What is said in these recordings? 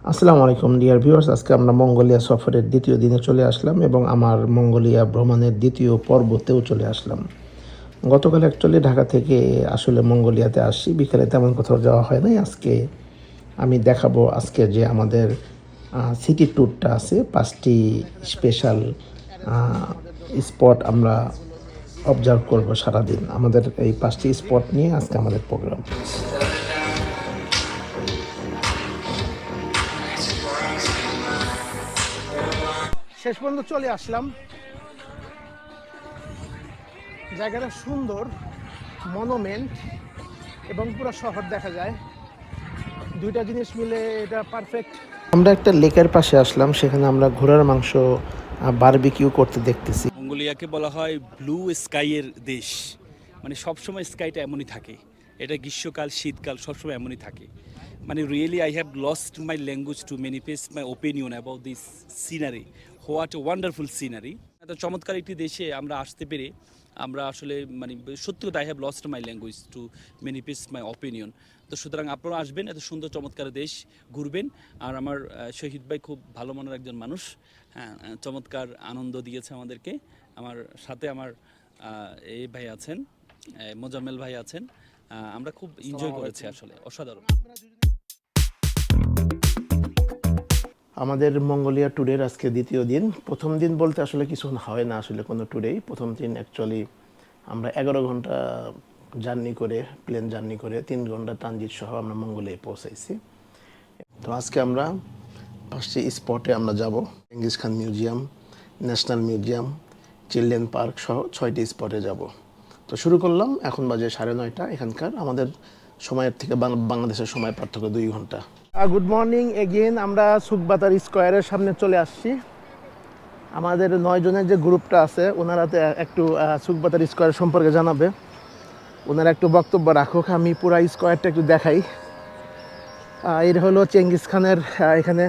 আসসালামু আলাইকুম dear viewers, আজকে আমরা মঙ্গোলিয়া সফরের দ্বিতীয় দিনে চলে আসলাম এবং আমার মঙ্গোলিয়া ভ্রমণের দ্বিতীয় পর্বতেও চলে আসলাম। গতকাল অ্যাকচুয়ালি ঢাকা থেকে আসলে মঙ্গোলিয়াতে আসি, বিকেলে তেমন কোথাও যাওয়া হয় নাই। আজকে আমি দেখাবো আজকে যে আমাদের সিটি ট্যুরটা আছে, 5টি স্পেশাল স্পট আমরা অবজার্ভ করব সারাদিন। আমাদের এই 5টি স্পট নিয়ে আজকে আমাদের প্রোগ্রাম। শেষ পর্যন্ত চলে আসলাম। জায়গাটা সুন্দর, মনুমেন্ট এবং পুরো শহর দেখা যায়, দুইটা জিনিস মিলে এটা পারফেক্ট। আমরা একটা লেকের পাশে আসলাম, সেখানে আমরা ঘোড়ার মাংস বারবিকিউ করতে দেখতেছি। মঙ্গোলিয়াকে বলা হয় ব্লু স্কাইয়ের দেশ, মানে সবসময় স্কাইটা এমনই থাকে। এটা গ্রীষ্মকাল শীতকাল সবসময় এমনই থাকে। মানে really I have lost my language to manifest my opinion about this scenery. What a wonderful scenery. এত চমৎকার একটি দেশে আমরা আসতে পেরে আমরা আসলে মানে সত্যি কথা I have lost my language to manifest my opinion. তো সুতরাং আপনারা আসবেন, এত সুন্দর চমৎকার দেশ ঘুরবেন। আর আমার শহীদ ভাই খুব ভালো মনের একজন মানুষ, হ্যাঁ, চমৎকার আনন্দ দিয়েছে আমাদেরকে। আমার সাথে আমার এই ভাই আছেন, মোজাম্মেল ভাই আছেন। আমরা খুব এনজয় করেছি, আসলে অসাধারণ। আমাদের মঙ্গোলিয়া ট্যুরের আজকে দ্বিতীয় দিন। প্রথম দিন বলতে আসলে কিছু হয় না আসলে কোনো ট্যুরেই। প্রথম দিন অ্যাকচুয়ালি আমরা 11 ঘন্টা জার্নি করে, প্লেন জার্নি করে 3 ঘন্টা ট্রানজিট সহ আমরা মঙ্গোলিয়ায় পৌঁছাইছি। তো আজকে আমরা 5টি স্পটে আমরা যাব। Genghis Khan museum, national museum, children park সহ 6টি স্পটে যাব। তো শুরু করলাম, এখন বাজে 9:30। এখানকার আমাদের সময়ের থেকে বাংলাদেশের সময় পার্থক্য 2 ঘন্টা। Good morning again. আমরা সুকবাতার স্কোয়ারের সামনে চলে আসছি। আমাদের 9 জনের যে গ্রুপটা আছে, ওনারা একটু সুকবাতার স্কোয়ার সম্পর্কে জানাবে। ওনারা একটু বক্তব্য রাখুক, আমি পুরো স্কোয়ারটা একটু দেখাই। এর হলো চেঙ্গিস খানের, এখানে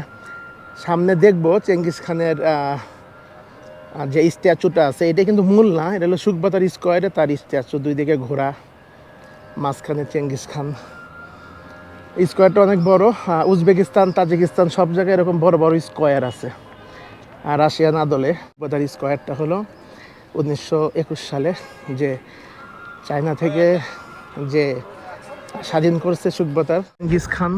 সামনে দেখব চেঙ্গিস খানের যে স্ট্যাচুটা আছে, এটা কিন্তু মূল না, এটা হলো সুকবাতার স্কোয়ারে তার স্ট্যাচু, দুই দিকে ঘোড়া, মাঝখানে চেঙ্গিস খান। স্কোয়ারটা অনেক বড়। উজবেকিস্তান, তাজিকিস্তান সব জায়গায় এরকম বড় বড় স্কোয়ার আছে। আর রাশিয়ান আদলে সুকবাতার স্কোয়ারটা হলো 1921 সালে যে চায়না থেকে যে স্বাধীন করছে সুকবাতার চেঙ্গিস খান,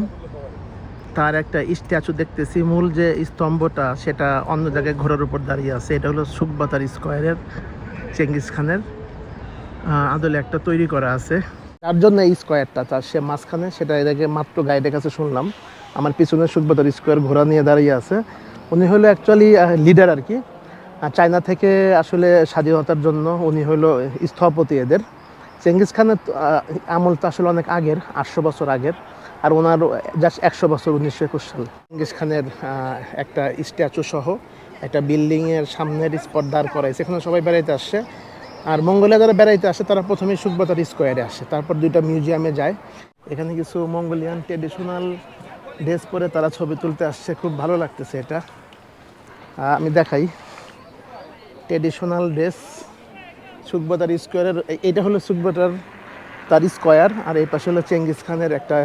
তার একটা স্ট্যাচু দেখতেছি। মূল যে স্তম্ভটা সেটা অন্য জায়গায় ঘোড়ার উপর দাঁড়িয়ে আছে। এটা হলো সুকবাতার স্কোয়ারের চেঙ্গিস খানের আদলে একটা তৈরি করা আছে। তার জন্য এই স্কোয়ারটা, তার সে মাঝখানে, সেটা এটাকে মাত্র গাইডের কাছে শুনলাম। আমার পিছনে সুকবাতার স্কোয়ার ঘোড়া নিয়ে দাঁড়িয়ে আছে। উনি হলো অ্যাকচুয়ালি লিডার আর কি। চায়না থেকে আসলে স্বাধীনতার জন্য উনি হলো স্থপতি এদের। চেঙ্গিস খানের আমল তো আসলে অনেক আগের, 800 বছর আগের। আর ওনার জাস্ট 100 বছর 1921 সাল। চেঙ্গিস খানের একটা স্ট্যাচু সহ একটা বিল্ডিংয়ের সামনের স্পট দাঁড় করাইছে, এখানে সবাই বেড়াইতে আসছে। আর মঙ্গোলিয়া যারা বেড়াইতে আসে তারা প্রথমেই সুকবাতার স্কোয়ারে আসে, তারপর 2টা মিউজিয়ামে যায়। এখানে কিছু মঙ্গোলিয়ান ট্রেডিশনাল ড্রেস পরে তারা ছবি তুলতে আসছে, খুব ভালো লাগতেছে এটা। আমি দেখাই ট্রেডিশনাল ড্রেস সুকবাতার স্কোয়ারের। এটা হলো সুকবাতার তার স্কোয়ার, আর এই পাশে হলো চেঙ্গিস খানের একটা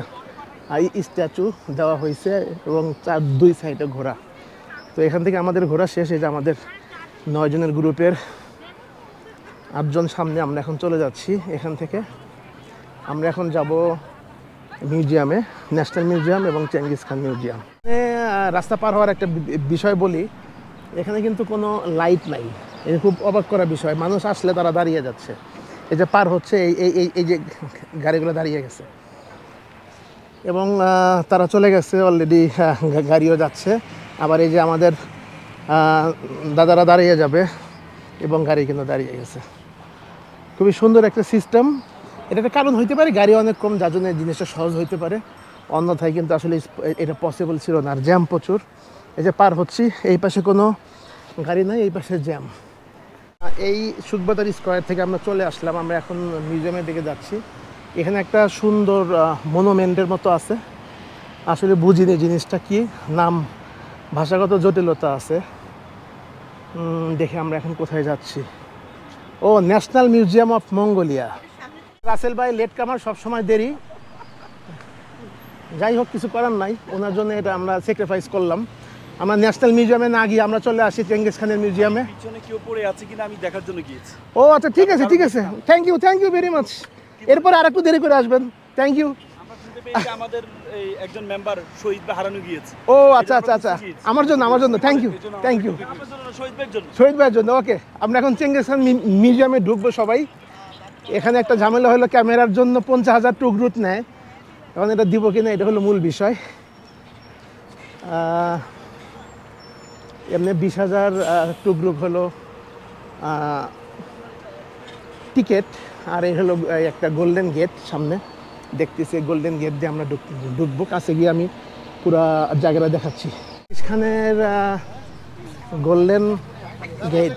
স্ট্যাচু দেওয়া হয়েছে এবং 2 সাইডে ঘোড়া। তো এখান থেকে আমাদের ঘোরা শেষ। এই যে আমাদের 9 জনের গ্রুপের 8 জন সামনে, আমরা এখন চলে যাচ্ছি। এখান থেকে আমরা এখন যাব মিউজিয়ামে, ন্যাশনাল মিউজিয়াম এবং চেঙ্গিস খান মিউজিয়াম। রাস্তা পার হওয়ার একটা বিষয় বলি, এখানে কিন্তু কোনো লাইট নাই। এটা খুব অবাক করা বিষয়, মানুষ আসলে তারা দাঁড়িয়ে যাচ্ছে। এই যে পার হচ্ছে, এই যে গাড়িগুলো দাঁড়িয়ে গেছে এবং তারা চলে গেছে অলরেডি, গাড়িও যাচ্ছে। আবার এই যে আমাদের দাদারা দাঁড়িয়ে যাবে এবং গাড়ি কিন্তু দাঁড়িয়ে গেছে। খুবই সুন্দর একটা সিস্টেম। এটা একটা কারণ হইতে পারে, গাড়ি অনেক কম, যার জন্য জিনিসটা সহজ হইতে পারে। অন্যথায় কিন্তু আসলে এটা পসিবল ছিল না। আর জ্যাম প্রচুর। এই যে পার হচ্ছি, এই পাশে কোনো গাড়ি নাই, এই পাশে জ্যাম। এই সুকবাতার স্কোয়ার থেকে আমরা চলে আসলাম, আমরা এখন মিউজিয়ামের দিকে যাচ্ছি। এখানে একটা সুন্দর মনুমেন্টের মতো আছে, আসলে বুঝিনি জিনিসটা কি, নাম ভাষাগত জটিলতা আছে। দেখে আমরা এখন কোথায় যাচ্ছি। ও, national museum of Mongolia. Rasel ভাই লেট কামার, সবসময় দেরি। যাই হোক, কিছু করার নাই, ওনার জন্য এটা আমরা স্যাক্রিফাইস করলাম। আমরা ন্যাশনাল মিউজিয়ামে না গিয়ে আমরা চলে আসি চেঙ্গিস খানের মিউজিয়ামে। পিছনে কেউ পড়ে আছে কিনা আমি দেখার জন্য গিয়েছি। ও আচ্ছা, ঠিক আছে ঠিক আছে, থ্যাংক ইউ ভেরি মাচ। এরপরে আর একটু দেরি করে আসবেন। Thank you. আমরা শুনতে পেয়েছি আমাদের এই একজন মেম্বার শহীদ ভাই হারানো গিয়েছে। ও আচ্ছা আচ্ছা আচ্ছা, আমার জন্য থ্যাংক ইউ। আপনার জন্য শহীদ ভাইয়ের জন্য। শহীদ ভাইয়ের জন্য। ওকে, আমরা এখন চেঙ্গিস খান মিউজিয়ামে ঢুকবো সবাই। এখানে একটা ঝামেলা হলো, ক্যামেরার জন্য 50,000 টুকরুত নেয়। এখন এটা দিব কিনা, এটা হলো মূল বিষয়। এমনি 20,000 টুকরুক হলো টিকিট। আর এই হলো একটা গোল্ডেন গেট সামনে দেখতেছি, গোল্ডেন গেট দিয়ে আমরা ঢুকবো। কাছে গিয়ে আমি পুরো জায়গাটা দেখাচ্ছি। এখানের গোল্ডেন গেট,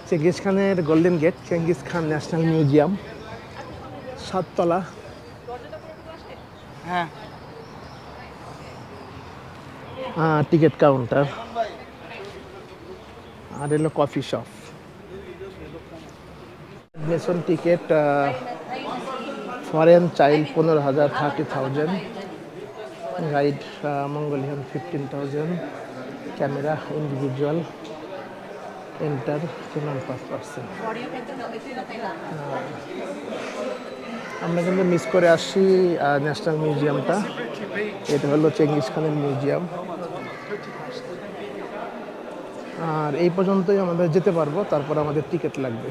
চেঙ্গিস খানের golden gate, Genghis Khan national museum, 7 তলা। হ্যাঁ, টিকিট কাউন্টার, আর এলো coffee shop. Admission ticket foreign child 15,000, 30,000, guide Mongolian 15,000, camera individual, enter payment 5%। আমরা কিন্তু মিস করে আসি ন্যাশনাল মিউজিয়ামটা। এটা হলো চেঙ্গিস খানের মিউজিয়াম। আর এই পর্যন্তই আমাদের যেতে পারবো, তারপর আমাদের টিকিট লাগবে।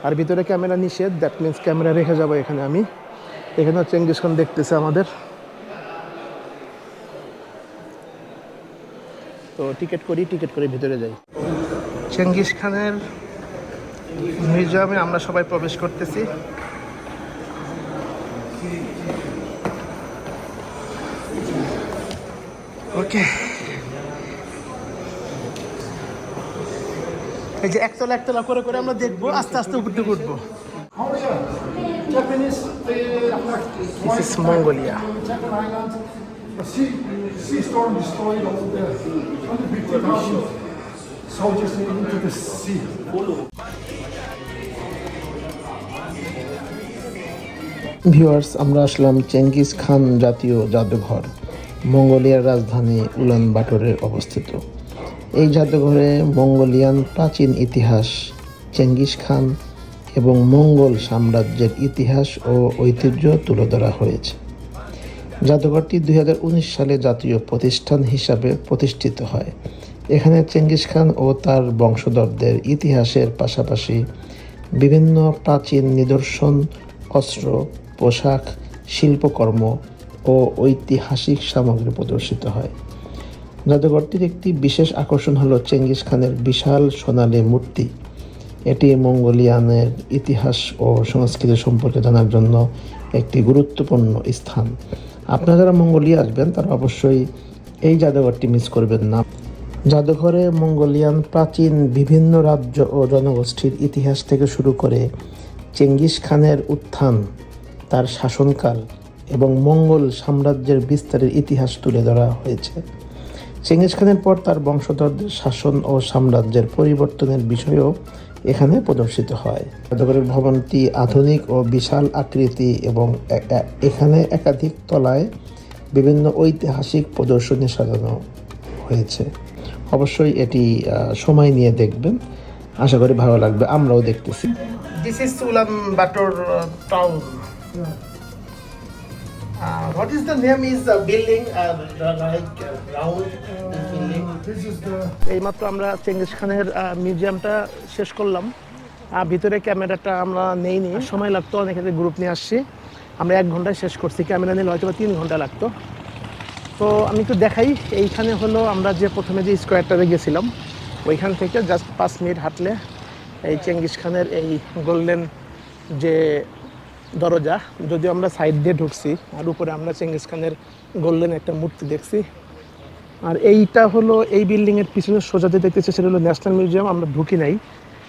আর ভিতরে ক্যামেরা নিষেধ, দ্যাট মিন্স ক্যামেরা রেখে যাবো এখানে। আমি এখানে চেঙ্গিস খান দেখতেছে আমাদের। তো টিকিট করে ভিতরে যাই। চেঙ্গিস খানের মিউজিয়ামে আমরা সবাই প্রবেশ করতেছি। ওকে, এই যে একতলা একতলা করে আমরা দেখবো, আস্তে আস্তে উপর দিকে উঠবো। This is Mongolia. A sea storm destroyed all the 150,000 soldiers into the sea. Viewers, আমরা আসলাম চেঙ্গিস খান জাতীয় জাদুঘর, মঙ্গোলিয়ার রাজধানী উলান বাটরে অবস্থিত। এই জাদুঘরে মঙ্গোলিয়ান প্রাচীন ইতিহাস, চেঙ্গিস খান এবং মঙ্গল সাম্রাজ্যের ইতিহাস ও ঐতিহ্য তুলে ধরা হয়েছে। জাদুঘরটি 2019 সালে জাতীয় প্রতিষ্ঠান হিসাবে প্রতিষ্ঠিত হয়। এখানে চেঙ্গিস খান ও তার বংশধরদের ইতিহাসের পাশাপাশি বিভিন্ন প্রাচীন নিদর্শন, অস্ত্র, পোশাক, শিল্পকর্ম ও ঐতিহাসিক সামগ্রী প্রদর্শিত হয়। জাদুঘরটির একটি বিশেষ আকর্ষণ হলো চেঙ্গিস খানের বিশাল সোনালী মূর্তি। এটি মঙ্গোলিয়ানের ইতিহাস ও সংস্কৃতি সম্পর্কে জানার জন্য একটি গুরুত্বপূর্ণ স্থান। আপনারা যারা মঙ্গোলিয়া আসবেন তারা অবশ্যই এই জাদুঘরটি মিস করবেন না। জাদুঘরে মঙ্গোলিয়ান প্রাচীন বিভিন্ন রাজ্য ও জনগোষ্ঠীর ইতিহাস থেকে শুরু করে চেঙ্গিস খানের উত্থান, তার শাসনকাল এবং মঙ্গল সাম্রাজ্যের বিস্তারের ইতিহাস তুলে ধরা হয়েছে। চেঙ্গিস খানের পর তার বংশধরদের শাসন ও সাম্রাজ্যের পরিবর্তনের বিষয়ও এখানে প্রদর্শিত হয়। জাদুঘরের ভবনটি আধুনিক ও বিশাল আকৃতি এবং এখানে একাধিক তলায় বিভিন্ন ঐতিহাসিক প্রদর্শনী সাজানো হয়েছে। অবশ্যই এটি সময় নিয়ে দেখবেন, আশা করি ভালো লাগবে, আমরাও দেখতেছি। দিস ইজ উলান বাটর town. What is the name is building like round building? This is the এইমাত্র আমরা চেঙ্গিস খানের মিউজিয়ামটা শেষ করলাম। ভিতরে ক্যামেরাটা আমরা নেইনি, সময় লাগতো, অনেকে গ্রুপ নিয়ে আসছি। আমরা 1 ঘন্টায় শেষ করছি, ক্যামেরা নিলে হয়তো 3 ঘন্টা লাগতো। তো আমি একটু দেখাই, এইখানে হলো আমরা যে প্রথমে যে স্কোয়ারটাতে গেছিলাম, ওইখান থেকে জাস্ট 5 মিনিট হাঁটলে এই চেঙ্গিস খানের এই গোল্ডেন যে দরজা, যদিও আমরা সাইড দিয়ে ঢুকছি, আর উপরে আমরা চেঙ্গিস খানের গোল্ডেন একটা মূর্তি দেখছি। আর এইটা হলো এই বিল্ডিংয়ের পিছনে সোজাতে দেখতেছি, সেটা হলো ন্যাশনাল মিউজিয়াম। আমরা ঢুকি নাই,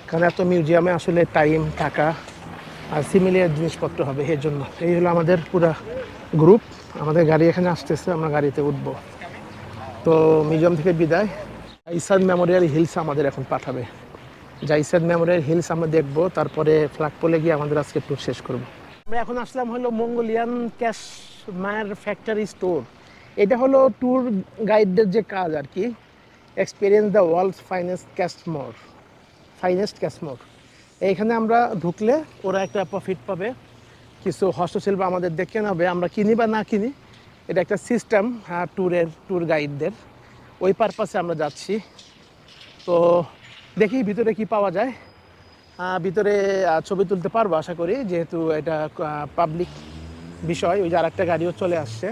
কারণ এত মিউজিয়ামে আসলে টাইম, টাকা আর সিমিলিয়ার জিনিসপত্র হবে, এর জন্য। এই হলো আমাদের পুরা গ্রুপ, আমাদের গাড়ি এখানে আসতেছে, আমরা গাড়িতে উঠবো। তো মিউজিয়াম থেকে বিদায়। জাইসাদ মেমোরিয়াল হিলস আমাদের এখন পাঠাবে। জাইসাদ মেমোরিয়াল হিলস আমরা দেখবো, তারপরে ফ্ল্যাগপোলে গিয়ে আমাদের আজকে ট্যুর শেষ করবো। আমরা এখন আসলাম হলো মঙ্গোলিয়ান ক্যাশমার ফ্যাক্টরি স্টোর। এটা হলো ট্যুর গাইডদের যে কাজ আর কি, এক্সপিরিয়েন্স দ্য ওয়ার্ল্ডস ফাইনেস্ট ক্যাশমোর। এইখানে আমরা ঢুকলে ওরা একটা প্রফিট পাবে, কিছু হস্তশিল্প আমাদের দেখে নেবে, আমরা কিনি বা না কিনি। এটা একটা সিস্টেম ট্যুর গাইডদের, ওই পারপাসে আমরা যাচ্ছি। তো দেখি ভিতরে কি পাওয়া যায়। ভিতরে ছবি তুলতে পারবো আশা করি, যেহেতু এটা পাবলিক বিষয়। ওই যে আর একটা গাড়িও চলে আসছে।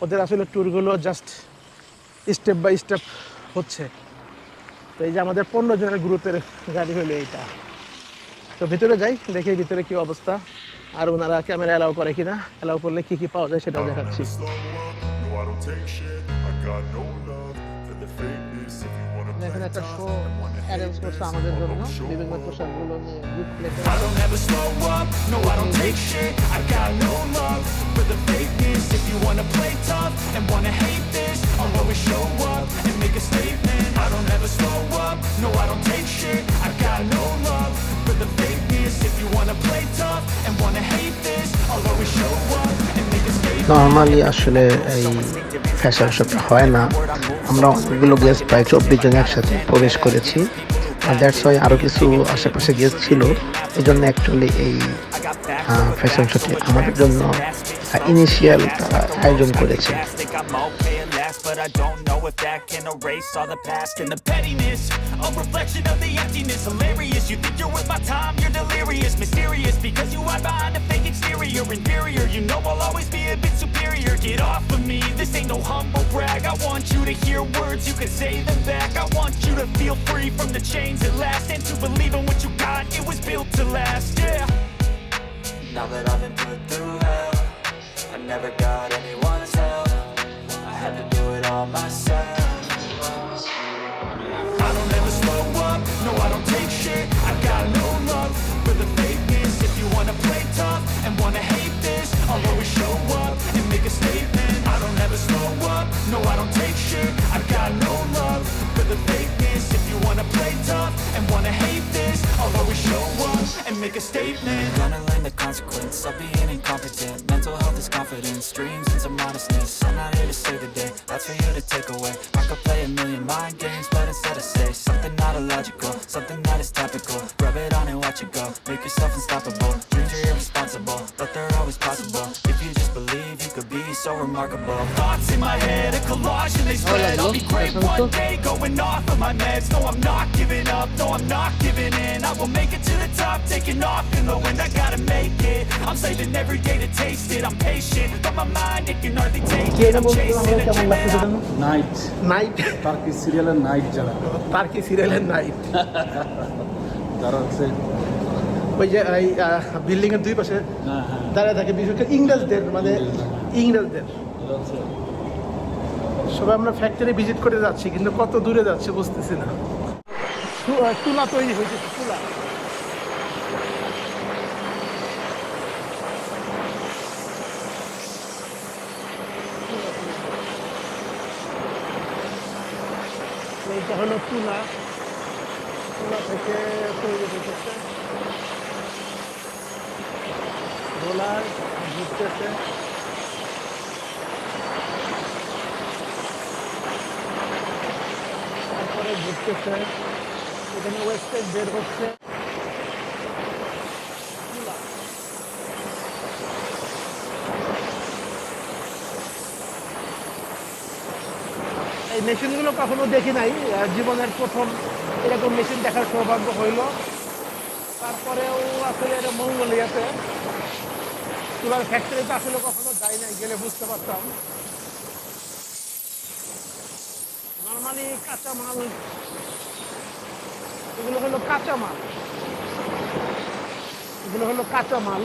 ওদের আসলে ট্যুরগুলো জাস্ট স্টেপ বাই স্টেপ হচ্ছে। তো এই যে আমাদের 15 জনের গ্রুপের গাড়ি হলো এইটা। তো ভিতরে যাই, দেখি ভিতরে কি অবস্থা, আর ওনারা ক্যামেরা অ্যালাউ করে কিনা, অ্যালাউ করলে কি কি পাওয়া যায় সেটাও দেখাচ্ছি। এখানে একটা শো অ্যারেঞ্জ করছে আমাদের জন্য, বিভিন্ন পোশাকগুলো নিয়ে গিফট প্লেটে। I don't ever slow up, no I don't take shit. I got no love for the fakeness. If you wanna play tough and wanna hate this, I'll always show up and make a statement. I don't ever slow up, no I don't take shit. I got no love for the fakeness. If you wanna play tough and wanna hate this, I'll always show up and make a statement. Normally আসলে এই fashion শোটা হয় না, আমরা অনেকগুলো guest প্রায় 24 জন একসাথে প্রবেশ করেছি। আর দ্যাটস ওয়াই আরও কিছু আশেপাশে গেস্ট ছিল, এই জন্য অ্যাকচুয়ালি এই ফ্যাশন শোটি আমাদের জন্য ইনিশিয়াল তারা আয়োজন করেছে। But I don't know if that can erase all the past and the pettiness. A reflection of the emptiness, hilarious. You think you're worth my time, you're delirious. Mysterious because you hide behind a fake exterior. Inferior, you know I'll always be a bit superior. Get off of me, this ain't no humble brag. I want you to hear words, you can say them back. I want you to feel free from the chains at last, and to believe in what you got, it was built to last, yeah. Now that I've been put through hell, I never got anyone's help. I had to do it all myself. I don't ever slow up, no I don't take shit. I got no love for the fakeness. If you wanna play tough and wanna hate this, I'll always show up and make a statement. I don't ever slow up, no I don't take shit. I got no love for the fakeness. If you wanna play tough and wanna hate this, I'll always show up and make a statement. Gonna learn the consequence of being incompetent. Mental health is confidence, dreams and some modestness. I'm not here to save the day, that's for you to take away. I could play a million mind games, but instead I say something not illogical, something that is topical. Rub it on and watch it go, make yourself unstoppable. Dreams are irresponsible, but they're always possible. If you just believe, you could be so remarkable. Thoughts in my head, a collage and they spread. I'll be great one day, going off of my meds. No, I'm not giving up, no, I'm not giving in. I will make it to the top, taking off in the wind. I gotta make it, I'm saving every day to taste it. I'm patient, but my mind, it can hardly take it. I'm chasing a dream. Night night, turkey সিরিয়ালের night যারা turkey সিরিয়ালের night, যারা হচ্ছে ওই যে এই building এর দুই পাশে দাঁড়িয়ে থাকে, বিশেষ করে ইংরেজদের, মানে ইংরেজদের। সবাই আমরা ফ্যাক্টরি ভিজিট করে যাচ্ছি, কিন্তু কত দূরে যাচ্ছে বুঝতেছি না। তুলা তৈরি হয়েছে, তুলা। এইটা হলো তুলা, তুলা থেকে তৈরি হয়েছে রোলার, ঘুরতেছে। তারপরে ঘুরতেছে, এখানে ওয়েস্টেজ বের হচ্ছে। এই মেশিনগুলো কখনো দেখি নাই, জীবনের প্রথম এরকম মেশিন দেখার সৌভাগ্য হইল। তারপরেও আসলে এটা মঙ্গোলিয়াতে তুলার ফ্যাক্টরিতে আসলে কখনো যাই নাই, গেলে বুঝতে পারতাম। নর্মালি কাঁচা মাল, এগুলো হলো কাঁচা মাল, এগুলো হলো কাঁচা মাল।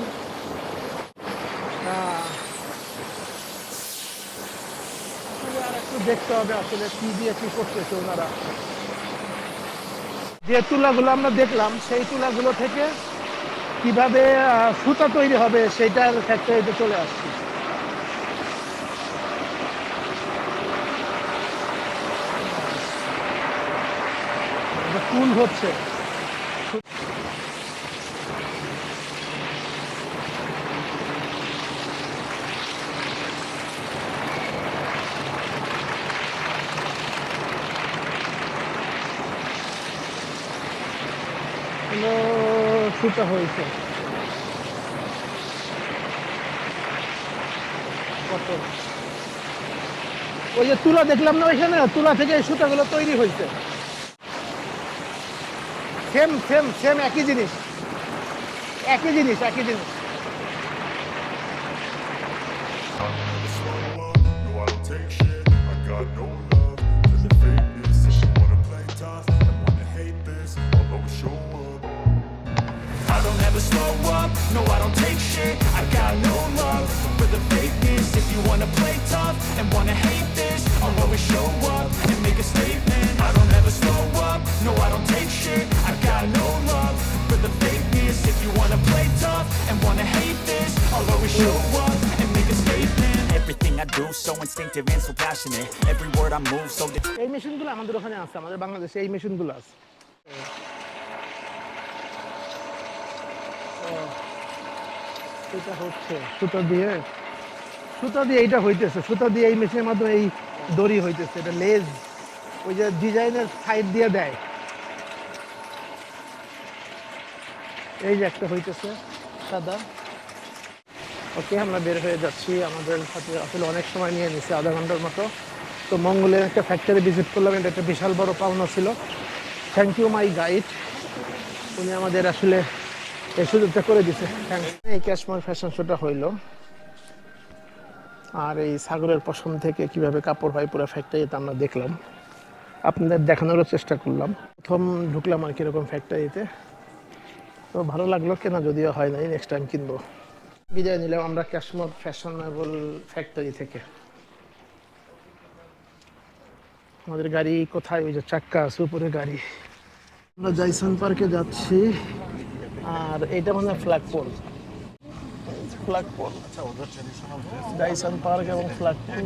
আর একটু দেখতে হবে আসলে কি দিয়ে কি করতেছে ওনারা। যে তুলাগুলো আমরা দেখলাম, সেই তুলাগুলো থেকে কিভাবে সুতা তৈরি হবে সেইটার ফ্যাক্টরিতে চলে আসছি। ফুল হচ্ছে, শুটা হয়েছে কত, ওই যে তুলা দেখলাম না ওইখানে, তুলা থেকে এই সুতাগুলো তৈরি হয়েছে। সেম সেম সেম একই জিনিস, একই জিনিস, একই জিনিস। No, I don't take shit. I got no love for the fakeness. If you wanna play tough and wanna hate this, I'll always show up. I don't ever slow up, no I don't take shit. I got no love for the fakeness. If you wanna play tough and wanna hate this, I'll always show up and make a statement. I don't ever slow up, no I don't take shit. I got no love for the fakeness. If you wanna play tough and wanna hate this, I'll always show up and make a statement. Everything I do so instinctive and so passionate. Every word I move so এই মেশিনগুলো আমাদের ওখানে আছে, আমাদের বাংলাদেশে এই মেশিনগুলো আছে। এটা হচ্ছে সুতা দিয়ে, সুতা দিয়ে এইটা হইতেছে, সুতা দিয়ে এই মেশিনের মাধ্যমে এই দড়ি হইতেছে। এটা লেজ, ওই যে ডিজাইনের সাইড দিয়ে দেয়, এই যে একটা হইতেছে সাদা। ওকে, আমরা বের হয়ে যাচ্ছি, আমাদের সাথে আসলে অনেক সময় নিয়ে নিছে, আধা ঘন্টার মতো। তো মঙ্গলের একটা ফ্যাক্টরি ভিজিট করলাম, এটা একটা বিশাল বড় পাওনা ছিল। থ্যাংক ইউ মাই গাইড, উনি আমাদের আসলে এই সুযোগটা করে দিছে। এই ক্যাশমার ফ্যাশন শোটা হইল, আর এই সাগরের পশম থেকে কিভাবে কাপড় হয় পুরো ফ্যাক্টরিতে আমরা দেখলাম, আপনাদের দেখানোরও চেষ্টা করলাম। প্রথম ঢুকলাম আর কিরকম ফ্যাক্টরিতে, তো ভালো লাগলো, কেনা যদিও হয় নাই, নেক্সট টাইম কিনবো। বিদায় নিলাম আমরা ক্যাশমার ফ্যাশনেবল ফ্যাক্টরি থেকে। আমাদের গাড়ি কোথায়, ওই যে চাক্কা আছে উপরে গাড়ি। আমরা জাইসন পার্কে যাচ্ছি, আর এটা মানে ফ্ল্যাগপোল, ফ্ল্যাগপোল। জাইসন পার্ক এবং ফ্ল্যাগপোল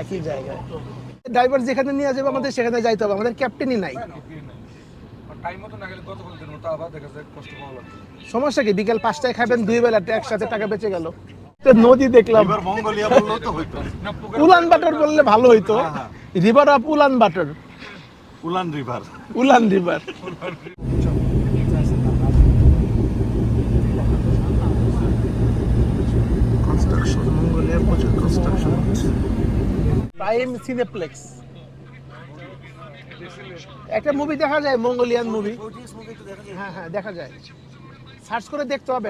একই জায়গায়। ড্রাইভার যেখানে নিয়ে যাবে আমাদের সেখানে যাইতে হবে, আমাদের ক্যাপ্টেনই নাই। সমস্যা কি, বিকেল 5টায় খাবেন, 2 বেলা একসাথে টাকা বেঁচে গেল। নদী দেখলাম, উলান বাটার বললে ভালো হইতো, রিভার অফ উলান বাটার, উলান রিভার। উলান রিভার। কনস্ট্রাকশন, মঙ্গোলিয়া প্রচুর কনস্ট্রাকশন হচ্ছে। প্রাইম সিনেপ্লেক্স, একটা মুভি দেখা যায়, মঙ্গোলিয়ান মুভি। হ্যাঁ হ্যাঁ, দেখা যায়, সার্চ করে দেখতে হবে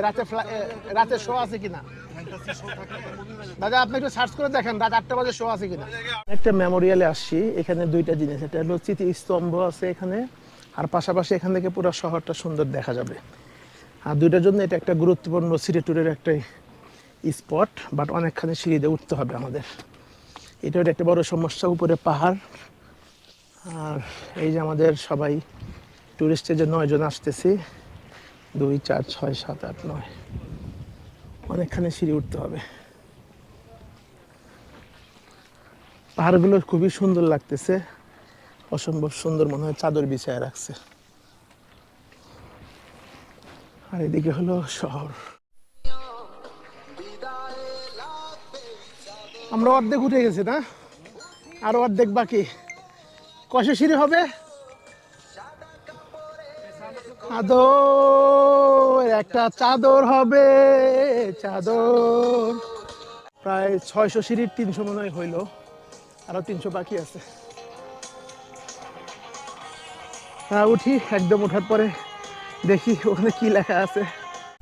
রাতে শো আছে কিনা। দাদা আপনি একটু সার্চ করে দেখেন রাত 8টা বাজে শো আছে কিনা। একটা মেমোরিয়ালে আসছি, এখানে দুইটা জিনিস, এটা হলো স্মৃতিস্তম্ভ আছে এখানে, আর পাশাপাশি এখান থেকে পুরো শহরটা সুন্দর দেখা যাবে। আর দুইটার জন্য এটা একটা গুরুত্বপূর্ণ সিটি ট্যুরের একটা স্পট, বাট অনেকখানি সিঁড়িতে উঠতে হবে আমাদের। এটা একটা বড় সমস্যা, উপরে পাহাড়। আর এই যে আমাদের সবাই টুরিস্টে যে 9 জন আসতেছি, 2, 4, 6, 7, 8, 9, অনেকখানি সিঁড়ি উঠতে হবে। পাহাড়গুলো খুবই সুন্দর লাগতেছে, অসম্ভব সুন্দর, মনে হয় চাদর বিছায় রাখছে। আর এদিকে হলো শহর। আমরা অর্ধেক উঠে গেছি না, আরো অর্ধেক বাকি। কয়শো সিঁড়ি হবে? আদর একটা চাদর হবে, চাদর। প্রায় 600 সিঁড়ির 300 মনে হয় হইলো, আরো 300 বাকি আছে। হ্যাঁ উঠি, একদম ওঠার পরে দেখি ওখানে কি লেখা আছে।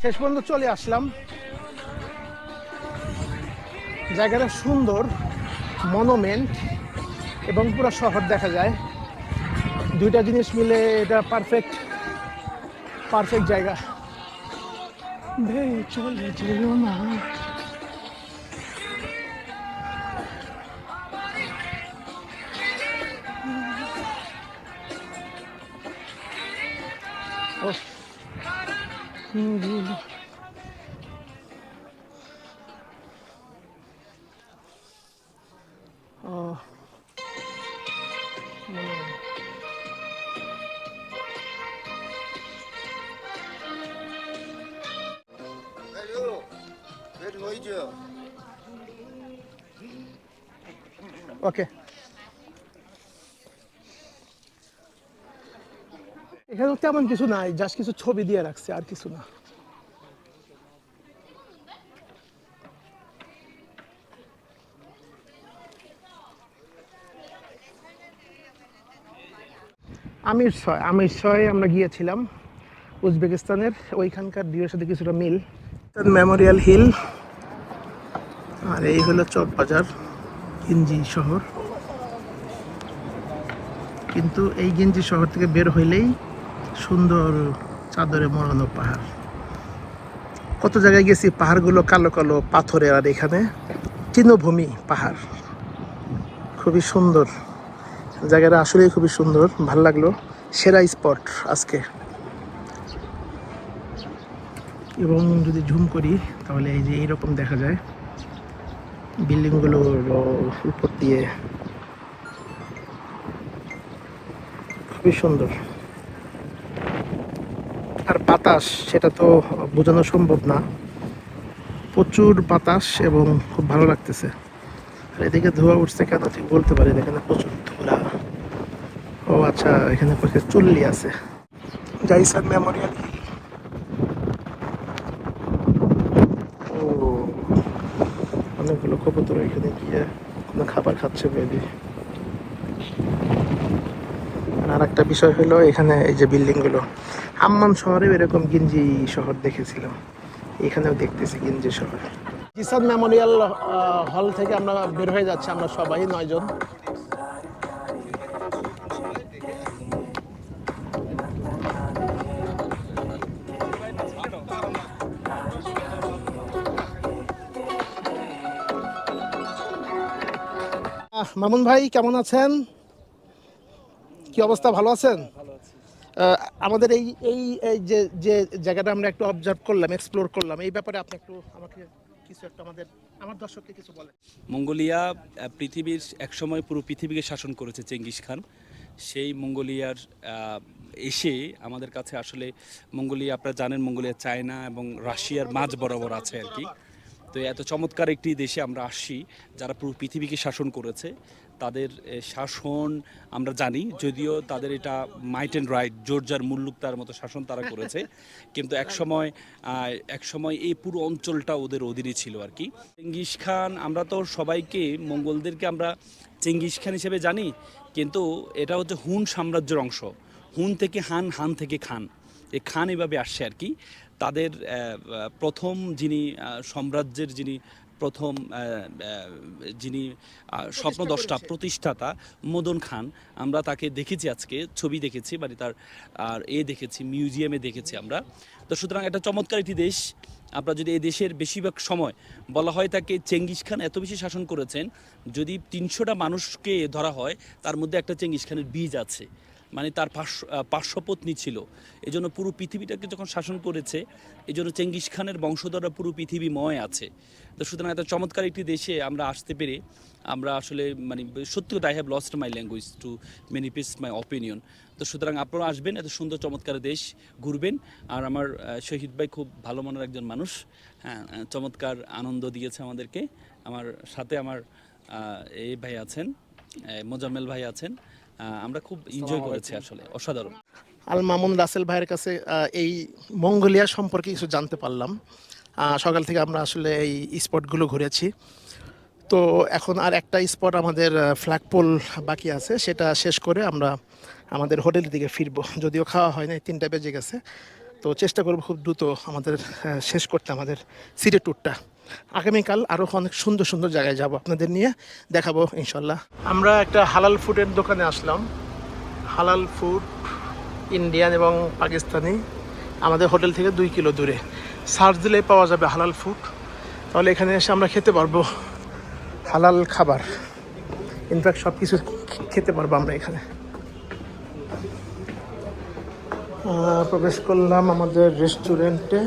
শেষ পর্যন্ত চলে আসলাম, জায়গাটা সুন্দর, মনুমেন্ট এবং পুরো শহর দেখা যায়। দুইটা জিনিস মিলে এটা পারফেক্ট জায়গা। চলে যেও না, ওকে। এখানে তেমন কিছু নাই, জাস্ট কিছু ছবি দিয়ে রাখছে, আর কিছু না। আমির ছয় আমরা গিয়েছিলাম উজবেকিস্তানের, ওইখানকার ডিওর সাথে কিছুটা মিল। মেমোরিয়াল হিল, আর এই হলো চকবাজার গিঞ্জি শহর। কিন্তু এই গিঞ্জি শহর থেকে বের হইলেই সুন্দর চাদরে মোড়ানো পাহাড়। কত জায়গায় গেছি, পাহাড়গুলো কালো কালো পাথরের, আর এখানে তৃণভূমি পাহাড়। খুবই সুন্দর জায়গাটা, আসলেই খুবই সুন্দর, ভালো লাগলো। সেরা স্পট আজকে। এবং যদি জুম করি তাহলে এই যে এইরকম দেখা যায় বিল্ডিংগুলোর উপর দিয়ে, খুবই সুন্দর। আর বাতাস, সেটা তো বোঝানো সম্ভব না, প্রচুর বাতাস এবং খুব ভালো লাগতেছে। আর এদিকে ধোঁয়া উঠছে কেন ঠিক বলতে পারি, এখানে প্রচুর ধুলা। ও আচ্ছা, এখানে প্রচুর চুল্লি আছে। জাইসান মেমোরিয়াল হিল। ও, অনেকগুলো কবুতর এখানে গিয়ে কোনো খাবার খাচ্ছে বেবি। আর একটা বিষয় হলো এখানে এই যে বিল্ডিংগুলো, আম্মান শহরেও এরকম গিঞ্জি শহর দেখেছিলাম, এখানেও দেখতেছি গিঞ্জি শহর। জিসান মেমোরিয়াল হল থেকে আমরা বের হয়ে যাচ্ছি, আমরা সবাই 9 জন। মামুন ভাই কেমন আছেন? কি অবস্থা, ভালো আছেন? আমাদের এই এই এই যে যে জায়গাটা আমরা একটু অবজার্ভ করলাম, এক্সপ্লোর করলাম, এই ব্যাপারে আপনি একটু আমাকে কিছু একটা আমার দর্শককে কিছু বলেন। মঙ্গোলিয়া পৃথিবীর একসময় পুরো পৃথিবীকে শাসন করেছে চেঙ্গিস খান। সেই মঙ্গোলিয়ার এসে আমাদের কাছে আসলে মঙ্গোলিয়া, আপনারা জানেন মঙ্গোলিয়া চায়না এবং রাশিয়ার মাঝ বরাবর আছে আর কি। তো এত চমৎকার একটি দেশে আমরা আসছি, যারা পুরো পৃথিবীকে শাসন করেছে। তাদের শাসন আমরা জানি, যদিও তাদের এটা মাইট অ্যান্ড রাইট, জোরজার মুল্লুক তার মতো শাসন তারা করেছে, কিন্তু একসময় এই পুরো অঞ্চলটা ওদের অধীনে ছিল আর কি। চেঙ্গিস খান, আমরা তো সবাইকে মঙ্গলদেরকে আমরা চেঙ্গিস খান হিসেবে জানি, কিন্তু এটা হচ্ছে হুন সাম্রাজ্যের অংশ। হুন থেকে হান, হান থেকে খান, এই খান এভাবে আসছে আর কি। তাদের প্রথম যিনি সাম্রাজ্যের যিনি স্বপ্নদ্রষ্টা, প্রতিষ্ঠাতা মদন খান, আমরা তাকে দেখেছি, আজকে ছবি দেখেছি, মানে তার আর দেখেছি, মিউজিয়ামে দেখেছি আমরা। তো সুতরাং একটা চমৎকার একটি দেশ। আপনার যদি এই দেশের বেশিরভাগ সময় বলা হয় তাকে চেঙ্গিস খান এত বেশি শাসন করেছেন, যদি 300টা মানুষকে ধরা হয় তার মধ্যে একটা চেঙ্গিস খানের বীজ আছে, মানে তার 500 পত্নী ছিল। এই জন্য পুরো পৃথিবীটাকে যখন শাসন করেছে, এই জন্য চেঙ্গিস খানের বংশধররা পুরো পৃথিবীময় আছে। তো সুতরাং এত চমৎকার একটি দেশে আমরা আসতে পেরে আমরা আসলে মানে সত্যি কথা, I have lost my language to manifest my opinion. তো সুতরাং আপনারা আসবেন, এত সুন্দর চমৎকার দেশ ঘুরবেন। আর আমার শহীদ ভাই খুব ভালো মনের একজন মানুষ, হ্যাঁ, চমৎকার আনন্দ দিয়েছে আমাদেরকে। আমার সাথে আমার এই ভাই আছেন, মোজাম্মেল ভাই আছেন, আমরা খুব এনজয় করেছি, আসলে অসাধারণ। আল মামুন রাসেল ভাইয়ের কাছে এই মঙ্গোলিয়া সম্পর্কে কিছু জানতে পারলাম। সকাল থেকে আমরা আসলে এই স্পটগুলো ঘুরেছি, তো এখন আর একটা স্পট আমাদের ফ্ল্যাগপোল বাকি আছে, সেটা শেষ করে আমরা আমাদের হোটেলের দিকে ফিরবো। যদিও খাওয়া হয় না, 3টা বেজে গেছে, তো চেষ্টা করবো খুব দ্রুত আমাদের শেষ করতে আমাদের সিটি ট্যুরটা। আগামীকাল আরও অনেক সুন্দর সুন্দর জায়গায় যাব, আপনাদের নিয়ে দেখাবো ইনশাল্লাহ। আমরা একটা হালাল ফুডের দোকানে আসলাম, হালাল ফুড ইন্ডিয়ান এবং পাকিস্তানি, আমাদের হোটেল থেকে 2 কিলো দূরে। সার্চ দিলেই পাওয়া যাবে হালাল ফুড, তাহলে এখানে এসে আমরা খেতে পারবো হালাল খাবার। ইনফ্যাক্ট সব কিছু খেতে পারবো আমরা এখানে। প্রবেশ করলাম আমাদের রেস্টুরেন্টে।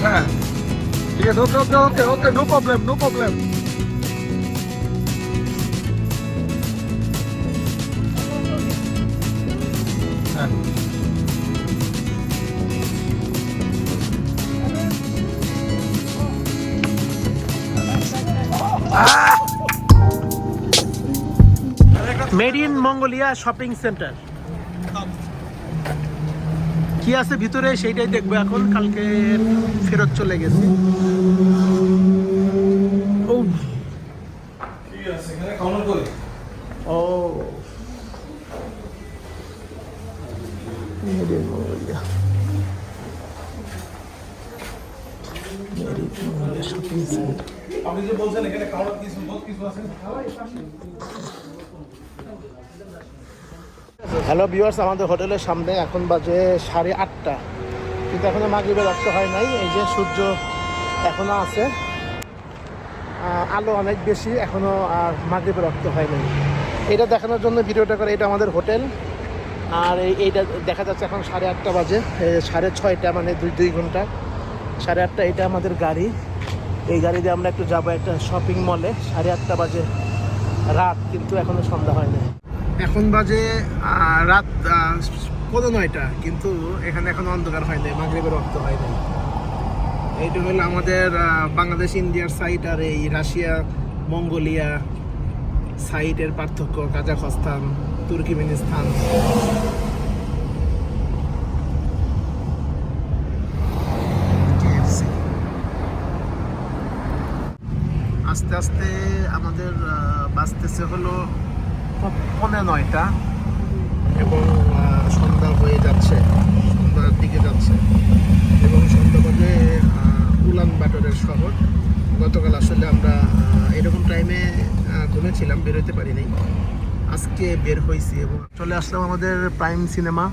হ্যাঁ ঠিক আছে, ওকে ওকে ওকে ওকে, নো প্রবলেম নো প্রবলেম। হ্যাঁ made in Mongolia shopping centre কি আছে ভিতরে সেইটাই দেখবো এখন, কালকে ফেরত চলে গেছি। ও ও made in Mongolia, made in Mongolia shopping centre. আপনি যে বলছেন এখানে খাওয়ার কিছু বহুত কিছু আছে। হ্যালো ভিউয়ার্স, আমাদের হোটেলের সামনে এখন বাজে 8:30, কিন্তু এখনো মাগরিবের রক্ত হয় নাই। এই যে সূর্য এখনো আছে, আলো অনেক বেশি, এখনো মাগরিবের রক্ত হয় নাই। এটা দেখানোর জন্য ভিডিওটা করে। এটা আমাদের হোটেল, আর এইটা দেখা যাচ্ছে এখন 8:30 বাজে, 6:30, মানে 2 ঘন্টা। 8:30 এটা আমাদের গাড়ি। এই গাড়ি দিয়ে আমরা একটু যাবো একটা শপিং মলে। 8:30 বাজে রাত, কিন্তু এখনো সন্ধ্যা হয় নাই। এখন বাজে রাত 9:15, কিন্তু এখানে এখন অন্ধকার হয় নাই, মাগরিবের রক্ত হয় নাই। এইটা হলো আমাদের বাংলাদেশ ইন্ডিয়ার সাইট আর এই রাশিয়া মঙ্গোলিয়া সাইটের পার্থক্য, কাজাখস্তান, তুর্কমেনিস্তান। আস্তে আস্তে আমাদের বাঁচতেছে হলো 9:15 এবং সন্ধ্যা হয়ে যাচ্ছে, সন্ধ্যার দিকে যাচ্ছে। এবং সন্ধ্যা বাজে উলান বাটরের শহর। গতকাল আসলে আমরা এরকম টাইমে ঘুমেছিলাম, বেরোতে পারি নাই। আজকে বের হয়েছি এবং চলে আসলাম আমাদের প্রাইম সিনেমা।